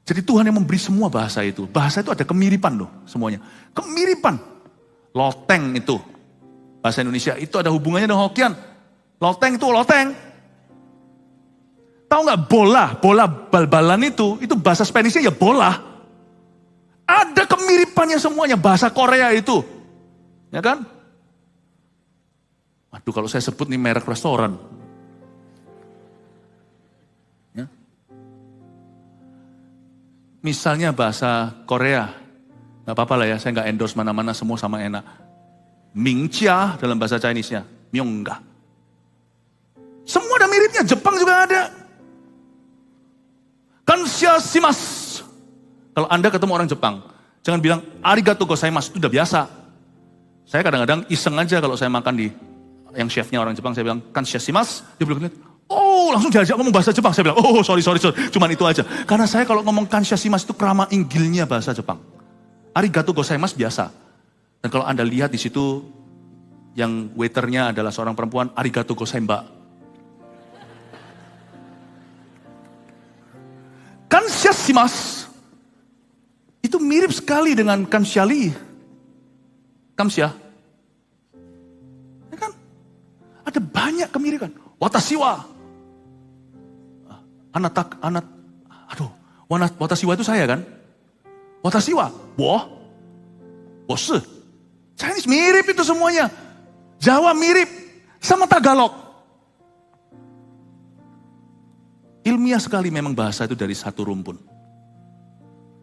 S1: Jadi Tuhan yang memberi semua bahasa itu. Bahasa itu ada kemiripan loh semuanya. Kemiripan. Loteng itu. Bahasa Indonesia itu ada hubungannya dengan Hokian. Loteng itu loteng. Tahu nggak bola bal-balan itu bahasa Spanishnya ya bola. Ada kemiripannya semuanya. Bahasa Korea itu. Ya kan? Waduh kalau saya sebut nih merek restoran. Misalnya bahasa Korea, gak apa-apa lah ya, saya gak endorse mana-mana, semua sama enak. Mingxia dalam bahasa Chinese-nya, Myongga. Semua ada miripnya, Jepang juga ada. Kansya shimasu. Kalau Anda ketemu orang Jepang, jangan bilang arigatou gozaimasu, itu udah biasa. Saya kadang-kadang iseng aja kalau saya makan di, yang chefnya orang Jepang, saya bilang kansya shimasu, dia bilang, oh langsung diajak ngomong bahasa Jepang. Saya bilang, oh sorry. Cuman itu aja. Karena saya kalau ngomong kansya shimasu itu krama inggilnya bahasa Jepang. Arigatou gozaimasu biasa. Dan kalau Anda lihat di situ, yang waiternya adalah seorang perempuan, arigatou gozaimba. Kansya shimasu. Itu mirip sekali dengan kansyali. Kamsya. Ya kan? Ada banyak kemiripan. Watashiwa. Watashiwa itu saya kan? Watashiwa, bosse. Chinese mirip itu semuanya. Jawa mirip sama Tagalog. Ilmiah sekali memang bahasa itu dari satu rumpun.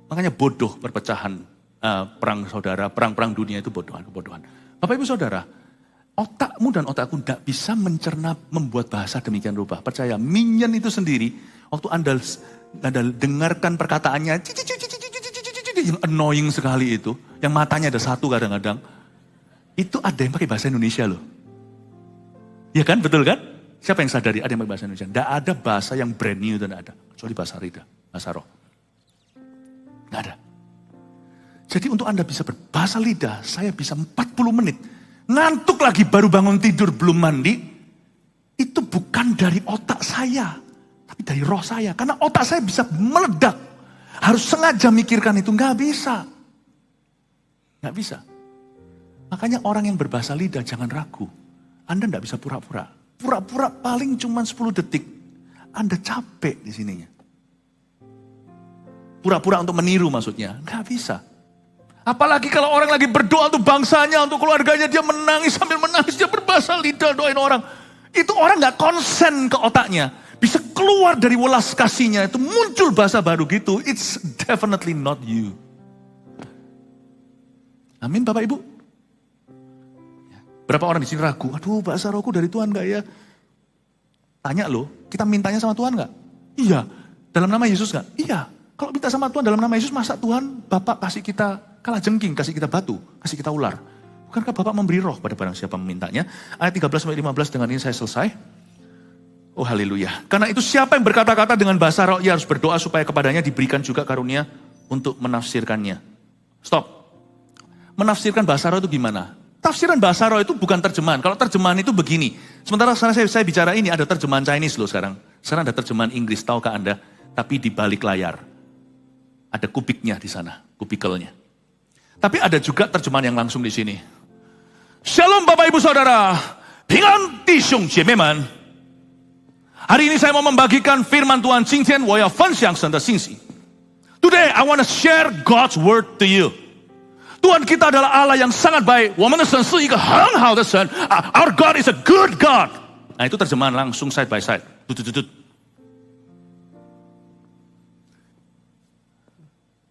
S1: Makanya bodoh perpecahan perang saudara, perang-perang dunia itu kebodohan. Bapak Ibu Saudara, Otakmu dan otakku tidak bisa mencerna membuat bahasa demikian rupa. Percaya, minion itu sendiri, waktu Anda dengarkan perkataannya, yang annoying sekali itu, yang matanya ada satu kadang-kadang, itu ada yang pakai bahasa Indonesia loh. Ya kan, betul kan? Siapa yang sadari ada yang pakai bahasa Indonesia? Tidak ada bahasa yang brand new dan ada, kecuali bahasa Rida, bahasa roh. Tidak ada. Jadi untuk Anda bisa berbahasa lidah, saya bisa 40 menit. Ngantuk lagi baru bangun tidur, belum mandi. Itu bukan dari otak saya, tapi dari roh saya. Karena otak saya bisa meledak. Harus sengaja mikirkan itu, nggak bisa. Nggak bisa. Makanya orang yang berbahasa lidah jangan ragu. Anda nggak bisa pura-pura. Pura-pura paling cuma 10 detik. Anda capek di sininya. Pura-pura untuk meniru maksudnya, nggak bisa. Apalagi kalau orang lagi berdoa untuk bangsanya, untuk keluarganya, dia menangis sambil menangis, dia berbahasa lidah doain orang. Itu orang gak konsen ke otaknya. Bisa keluar dari welas kasihnya, itu muncul bahasa baru gitu. It's definitely not you. Amin Bapak Ibu. Berapa orang di sini ragu, aduh bahasa rohku dari Tuhan gak ya? Tanya loh, kita mintanya sama Tuhan gak? Iya. Dalam nama Yesus gak? Iya. Kalau minta sama Tuhan dalam nama Yesus, masa Tuhan Bapak kasih kita kalajengking, kasih kita batu, kasih kita ular. Bukankah Bapak memberi roh pada barang siapa memintanya? Ayat 13-15 dengan ini saya selesai. Oh haleluya. Karena itu siapa yang berkata-kata dengan bahasa roh, ia harus berdoa supaya kepadanya diberikan juga karunia untuk menafsirkannya. Stop. Menafsirkan bahasa roh itu gimana? Tafsiran bahasa roh itu bukan terjemahan. Kalau terjemahan itu begini. Sementara sekarang saya bicara ini ada terjemahan Chinese loh sekarang. Sekarang ada terjemahan Inggris, tahukah Anda? Tapi di balik layar. Ada kubiknya di sana, kubikelnya. Tapi ada juga terjemahan yang langsung di sini. Shalom Bapak Ibu Saudara, Pingan Tishung Jiememan. Hari ini saya mau membagikan firman Tuhan. Today I want to share God's word to you. Tuhan kita adalah Allah yang sangat baik. Our God is a good God. Nah itu terjemahan langsung side by side.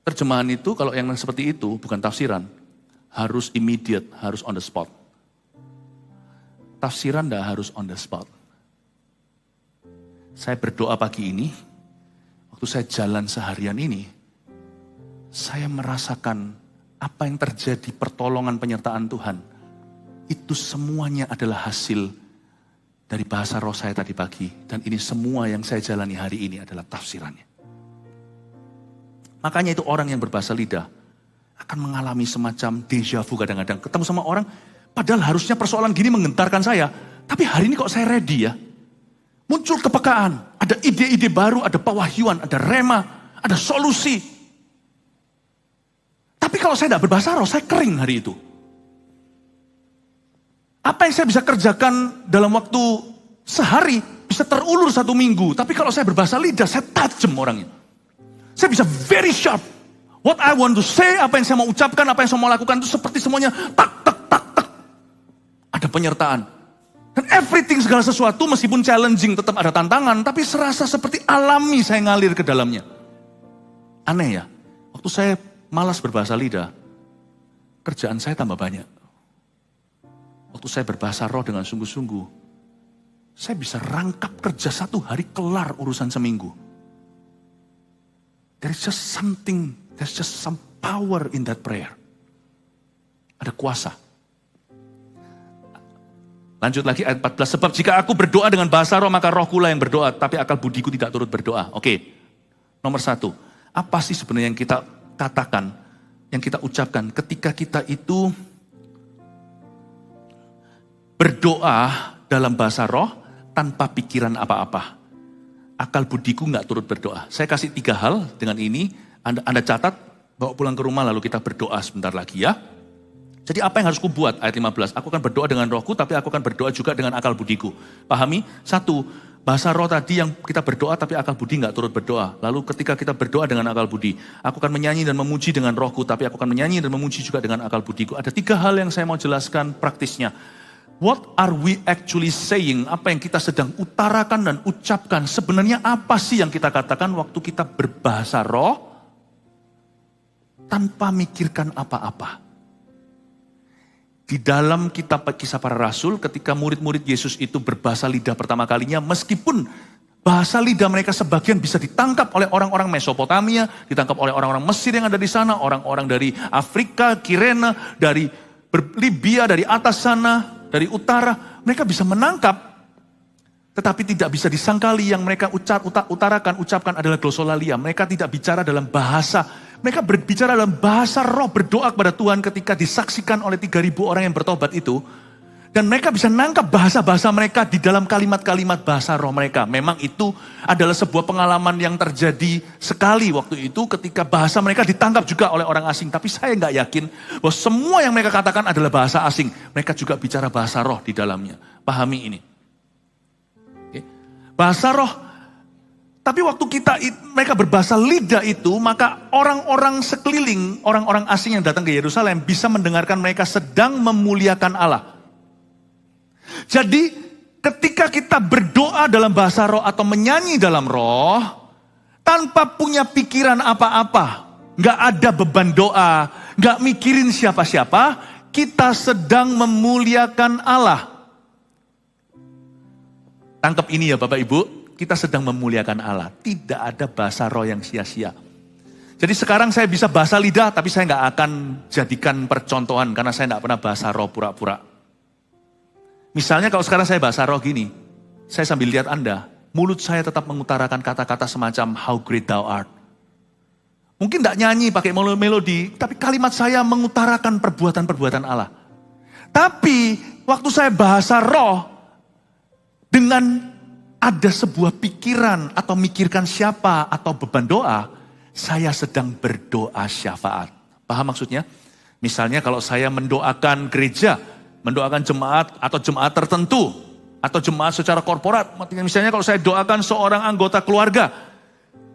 S1: Terjemahan itu kalau yang seperti itu bukan tafsiran. Harus immediate, harus on the spot. Tafsiran tidak harus on the spot. Saya berdoa pagi ini, waktu saya jalan seharian ini, saya merasakan apa yang terjadi pertolongan penyertaan Tuhan. Itu semuanya adalah hasil dari bahasa roh saya tadi pagi. Dan ini semua yang saya jalani hari ini adalah tafsirannya. Makanya itu orang yang berbahasa lidah akan mengalami semacam deja vu kadang-kadang. Ketemu sama orang, padahal harusnya persoalan gini menggentarkan saya. Tapi hari ini kok saya ready ya. Muncul kepekaan, ada ide-ide baru, ada pewahyuan, ada rema, ada solusi. Tapi kalau saya tidak berbahasa roh, saya kering hari itu. Apa yang saya bisa kerjakan dalam waktu sehari, bisa terulur 1 minggu. Tapi kalau saya berbahasa lidah, saya tajam orangnya. Saya bisa very sharp. What I want to say, apa yang saya mau ucapkan, apa yang saya mau lakukan itu seperti semuanya tak, tak, tak, tak. Ada penyertaan. Dan everything, segala sesuatu meskipun challenging tetap ada tantangan, tapi serasa seperti alami saya ngalir ke dalamnya. Aneh ya, waktu saya malas berbahasa lidah, kerjaan saya tambah banyak. Waktu saya berbahasa roh dengan sungguh-sungguh, saya bisa rangkap kerja 1 hari kelar urusan seminggu. There's just something, there's just some power in that prayer. Ada kuasa. Lanjut lagi ayat 14. Sebab jika aku berdoa dengan bahasa roh, maka rohkulah yang berdoa, tapi akal budiku tidak turut berdoa. Oke, nomor 1. Apa sih sebenarnya yang kita katakan, yang kita ucapkan ketika kita itu berdoa dalam bahasa roh tanpa pikiran apa-apa? Akal budiku nggak turut berdoa. Saya kasih 3 hal dengan ini. Anda catat, bawa pulang ke rumah lalu kita berdoa sebentar lagi ya. Jadi apa yang harus kubuat? Ayat 15. Aku akan berdoa dengan rohku, tapi aku akan berdoa juga dengan akal budiku. Pahami? 1, bahasa roh tadi yang kita berdoa, tapi akal budi nggak turut berdoa. Lalu ketika kita berdoa dengan akal budi, aku akan menyanyi dan memuji dengan rohku, tapi aku akan menyanyi dan memuji juga dengan akal budiku. Ada 3 hal yang saya mau jelaskan praktisnya. What are we actually saying? Apa yang kita sedang utarakan dan ucapkan? Sebenarnya apa sih yang kita katakan waktu kita berbahasa roh tanpa mikirkan apa-apa? Di dalam kitab Kisah Para Rasul, ketika murid-murid Yesus itu berbahasa lidah pertama kalinya, meskipun bahasa lidah mereka sebagian bisa ditangkap oleh orang-orang Mesopotamia, ditangkap oleh orang-orang Mesir yang ada di sana, orang-orang dari Afrika, Kirene, dari Libya, dari atas sana, dari utara, mereka bisa menangkap. Tetapi tidak bisa disangkali yang mereka ucapkan adalah glosolalia. Mereka tidak bicara dalam bahasa. Mereka berbicara dalam bahasa roh, berdoa kepada Tuhan ketika disaksikan oleh 3.000 orang yang bertobat itu. Dan mereka bisa nangkap bahasa-bahasa mereka di dalam kalimat-kalimat bahasa roh mereka. Memang itu adalah sebuah pengalaman yang terjadi sekali waktu itu ketika bahasa mereka ditangkap juga oleh orang asing. Tapi saya nggak yakin bahwa semua yang mereka katakan adalah bahasa asing. Mereka juga bicara bahasa roh di dalamnya. Pahami ini. Bahasa roh, tapi waktu mereka berbahasa lidah itu, maka orang-orang sekeliling, orang-orang asing yang datang ke Yerusalem bisa mendengarkan mereka sedang memuliakan Allah. Jadi ketika kita berdoa dalam bahasa roh atau menyanyi dalam roh, tanpa punya pikiran apa-apa, gak ada beban doa, gak mikirin siapa-siapa, kita sedang memuliakan Allah. Tangkap ini ya Bapak Ibu, kita sedang memuliakan Allah. Tidak ada bahasa roh yang sia-sia. Jadi sekarang saya bisa bahasa lidah, tapi saya nggak akan jadikan percontohan, karena saya nggak pernah bahasa roh pura-pura. Misalnya kalau sekarang saya bahasa roh gini, saya sambil lihat Anda, mulut saya tetap mengutarakan kata-kata semacam how great thou art. Mungkin nggak nyanyi pakai melodi, tapi kalimat saya mengutarakan perbuatan-perbuatan Allah. Tapi waktu saya bahasa roh, dengan ada sebuah pikiran atau mikirkan siapa atau beban doa, saya sedang berdoa syafaat. Paham maksudnya? Misalnya kalau saya mendoakan gereja, mendoakan jemaat atau jemaat tertentu, atau jemaat secara korporat. Misalnya kalau saya doakan seorang anggota keluarga,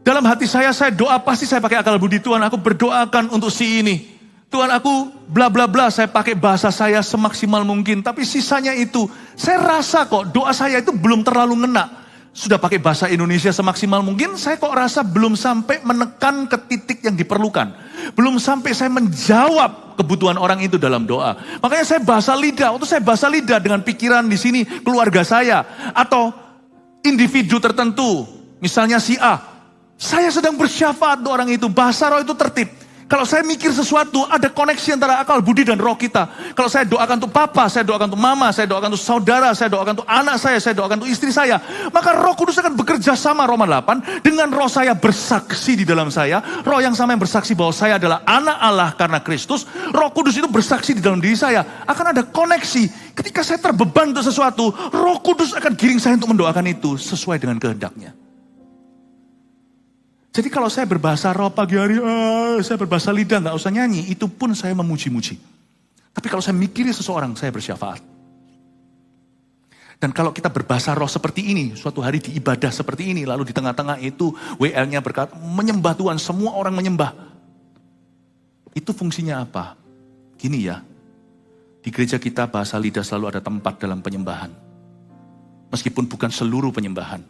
S1: dalam hati saya doa pasti saya pakai akal budi Tuhan, aku berdoakan untuk si ini. Tuhan aku bla bla bla, saya pakai bahasa saya semaksimal mungkin. Tapi sisanya itu, saya rasa kok doa saya itu belum terlalu ngena. Sudah pakai bahasa Indonesia semaksimal mungkin, saya kok rasa belum sampai menekan ke titik yang diperlukan. Belum sampai saya menjawab kebutuhan orang itu dalam doa. Makanya saya bahasa lidah, waktu saya bahasa lidah dengan pikiran di sini keluarga saya. Atau individu tertentu, misalnya si A. Saya sedang bersyafaat untuk orang itu, bahasa roh itu tertib. Kalau saya mikir sesuatu, ada koneksi antara akal budi dan roh kita. Kalau saya doakan untuk papa, saya doakan untuk mama, saya doakan untuk saudara, saya doakan untuk anak saya doakan untuk istri saya. Maka Roh Kudus akan bekerja sama, Roma 8, dengan roh saya bersaksi di dalam saya. Roh yang sama yang bersaksi bahwa saya adalah anak Allah karena Kristus. Roh Kudus itu bersaksi di dalam diri saya. Akan ada koneksi. Ketika saya terbeban untuk sesuatu, Roh Kudus akan giring saya untuk mendoakan itu sesuai dengan kehendaknya. Jadi kalau saya berbahasa roh pagi hari, saya berbahasa lidah, gak usah nyanyi, itu pun saya memuji-muji. Tapi kalau saya mikiri seseorang, saya bersyafaat. Dan kalau kita berbahasa roh seperti ini, suatu hari di ibadah seperti ini, lalu di tengah-tengah itu WL-nya berkata, menyembah Tuhan, semua orang menyembah. Itu fungsinya apa? Gini ya, di gereja kita bahasa lidah selalu ada tempat dalam penyembahan. Meskipun bukan seluruh penyembahan,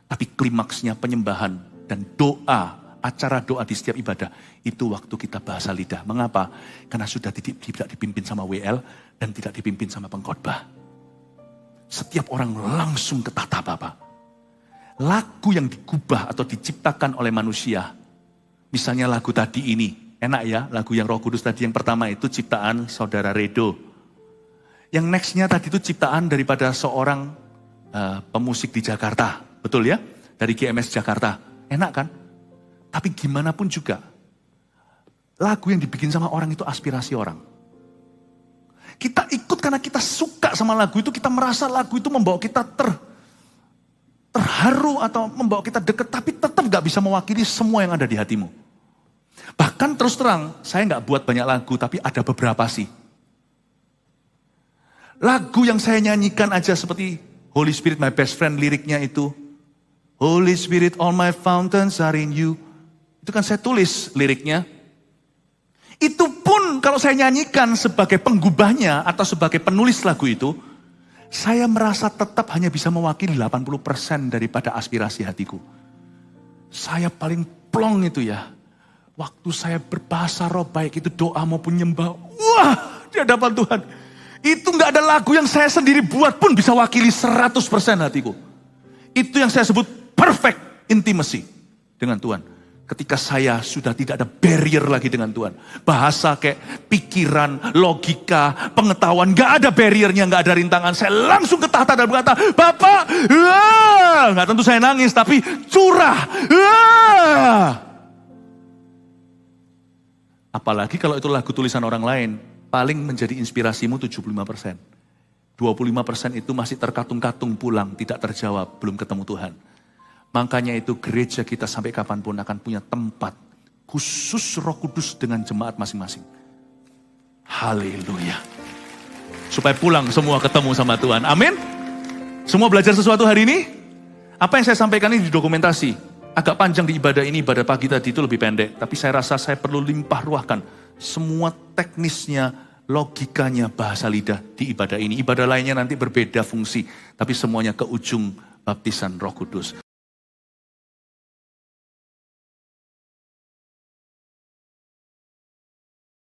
S1: tapi klimaksnya penyembahan. Dan doa, acara doa di setiap ibadah, itu waktu kita bahasa lidah. Mengapa? Karena sudah tidak dipimpin sama WL dan tidak dipimpin sama pengkhotbah. Setiap orang langsung ketata Bapak. Lagu yang digubah atau diciptakan oleh manusia, misalnya lagu tadi ini, enak ya, lagu yang Roh Kudus tadi yang pertama itu ciptaan Saudara Redo. Yang nextnya tadi itu ciptaan daripada seorang pemusik di Jakarta, betul ya? Dari GMS Jakarta. Enak kan? Tapi gimana pun juga, lagu yang dibikin sama orang itu aspirasi orang. Kita ikut karena kita suka sama lagu itu, kita merasa lagu itu membawa kita terharu atau membawa kita dekat, tapi tetap gak bisa mewakili semua yang ada di hatimu. Bahkan terus terang, saya gak buat banyak lagu, tapi ada beberapa sih. Lagu yang saya nyanyikan aja seperti Holy Spirit My Best Friend, liriknya itu, Holy Spirit, all my fountains are in you. Itu kan saya tulis liriknya. Itu pun kalau saya nyanyikan sebagai penggubahnya atau sebagai penulis lagu itu, saya merasa tetap hanya bisa mewakili 80% daripada aspirasi hatiku. Saya paling plong itu ya. Waktu saya berbahasa roh, baik itu doa maupun nyembah. Wah, di hadapan Tuhan. Itu nggak ada lagu yang saya sendiri buat pun bisa wakili 100% hatiku. Itu yang saya sebut perfect intimacy dengan Tuhan. Ketika saya sudah tidak ada barrier lagi dengan Tuhan. Bahasa kayak pikiran, logika, pengetahuan, nggak ada barriernya, nggak ada rintangan. Saya langsung ke tahta dan berkata, Bapak, nggak tentu saya nangis, tapi curah. Apalagi kalau itu lagu tulisan orang lain, paling menjadi inspirasimu 75%. 25% itu masih terkatung-katung pulang, tidak terjawab, belum ketemu Tuhan. Makanya itu gereja kita sampai kapanpun akan punya tempat khusus Roh Kudus dengan jemaat masing-masing. Haleluya. Supaya pulang semua ketemu sama Tuhan. Amin. Semua belajar sesuatu hari ini? Apa yang saya sampaikan ini didokumentasi. Agak panjang di ibadah ini, ibadah pagi tadi itu lebih pendek. Tapi saya rasa saya perlu limpah ruahkan semua teknisnya, logikanya, bahasa lidah di ibadah ini. Ibadah lainnya nanti berbeda fungsi. Tapi semuanya ke ujung baptisan Roh Kudus.